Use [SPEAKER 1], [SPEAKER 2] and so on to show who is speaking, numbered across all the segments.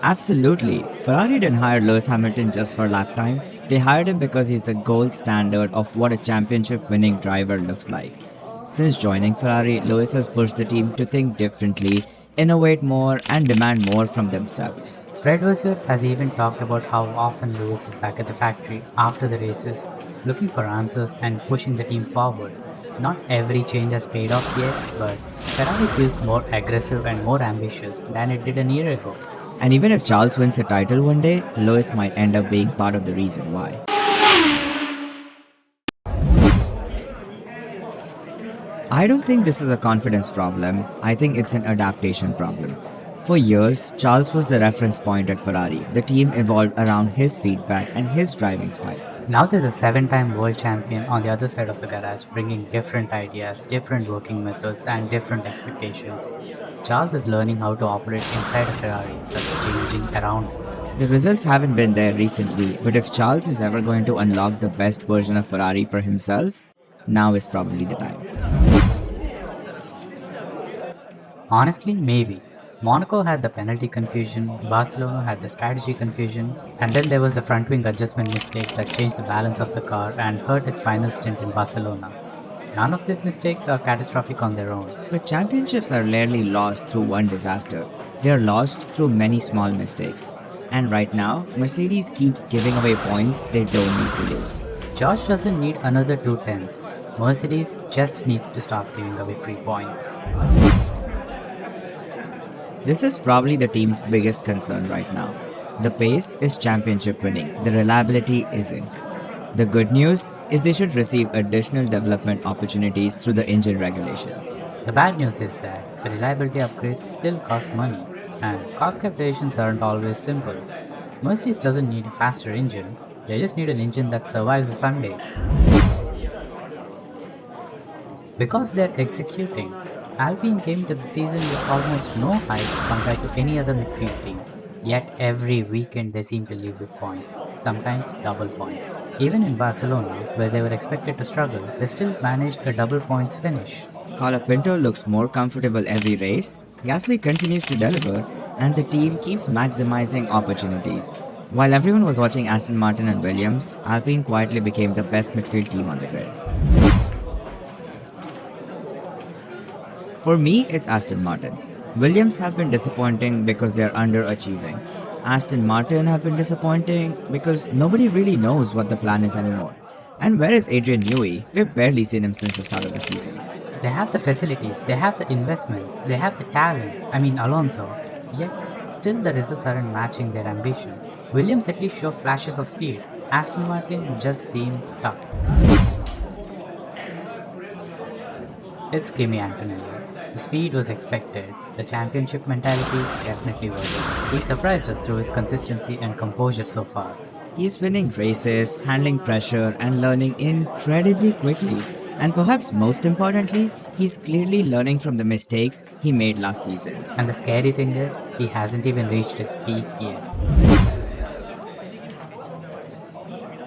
[SPEAKER 1] Absolutely. Ferrari didn't hire Lewis Hamilton just for lap time. They hired him because he's the gold standard of what a championship winning driver looks like. Since joining Ferrari, Lewis has pushed the team to think differently, innovate more, and demand more from themselves.
[SPEAKER 2] Fred Vasseur has even talked about how often Lewis is back at the factory after the races, looking for answers and pushing the team forward. Not every change has paid off yet, but Ferrari feels more aggressive and more ambitious than it did a year ago.
[SPEAKER 1] And even if Charles wins a title one day, Lewis might end up being part of the reason why. I don't think this is a confidence problem, I think it's an adaptation problem. For years, Charles was the reference point at Ferrari. The team evolved around his feedback and his driving style.
[SPEAKER 2] Now there's a 7-time world champion on the other side of the garage, bringing different ideas, different working methods, and different expectations. Charles is learning how to operate inside a Ferrari that's changing around him.
[SPEAKER 1] The results haven't been there recently, but if Charles is ever going to unlock the best version of Ferrari for himself, now is probably the time.
[SPEAKER 2] Honestly, maybe. Monaco had the penalty confusion, Barcelona had the strategy confusion, and then there was the front wing adjustment mistake that changed the balance of the car and hurt his final stint in Barcelona. None of these mistakes are catastrophic on their own.
[SPEAKER 1] But championships are rarely lost through one disaster. They are lost through many small mistakes. And right now, Mercedes keeps giving away points they don't need to lose.
[SPEAKER 2] George doesn't need another 2 tenths. Mercedes just needs to stop giving away free points.
[SPEAKER 1] This is probably the team's biggest concern right now. The pace is championship winning, the reliability isn't. The good news is they should receive additional development opportunities through the engine regulations.
[SPEAKER 2] The bad news is that the reliability upgrades still cost money, and cost calculations aren't always simple. Mercedes doesn't need a faster engine, they just need an engine that survives a Sunday. Because they're executing, Alpine came to the season with almost no hype compared to any other midfield team. Yet every weekend they seem to leave with points, sometimes double points. Even in Barcelona, where they were expected to struggle, they still managed a double points finish.
[SPEAKER 1] Colapinto looks more comfortable every race, Gasly continues to deliver, and the team keeps maximizing opportunities. While everyone was watching Aston Martin and Williams, Alpine quietly became the best midfield team on the grid. For me, it's Aston Martin. Williams have been disappointing because they are underachieving. Aston Martin have been disappointing because nobody really knows what the plan is anymore. And where is Adrian Newey? We've barely seen him since the start of the season.
[SPEAKER 2] They have the facilities, they have the investment, they have the talent, Alonso. Yet, still the results aren't matching their ambition. Williams at least show flashes of speed. Aston Martin just seemed stuck. It's Kimi Antonelli. The speed was expected. The championship mentality definitely wasn't. He surprised us through his consistency and composure so far.
[SPEAKER 1] He's winning races, handling pressure, and learning incredibly quickly. And perhaps most importantly, he's clearly learning from the mistakes he made last season.
[SPEAKER 2] And the scary thing is, he hasn't even reached his peak yet.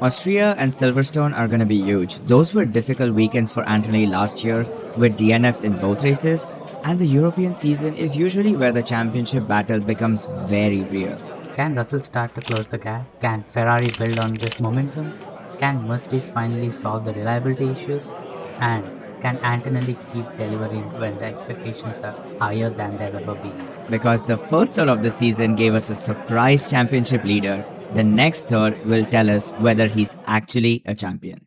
[SPEAKER 1] Austria and Silverstone are gonna be huge. Those were difficult weekends for Anthony last year with DNFs in both races, and the European season is usually where the championship battle becomes very real.
[SPEAKER 2] Can Russell start to close the gap? Can Ferrari build on this momentum? Can Mercedes finally solve the reliability issues? And can Antonelli keep delivering when the expectations are higher than they've ever been?
[SPEAKER 1] Because the first third of the season gave us a surprise championship leader, the next third will tell us whether he's actually a champion.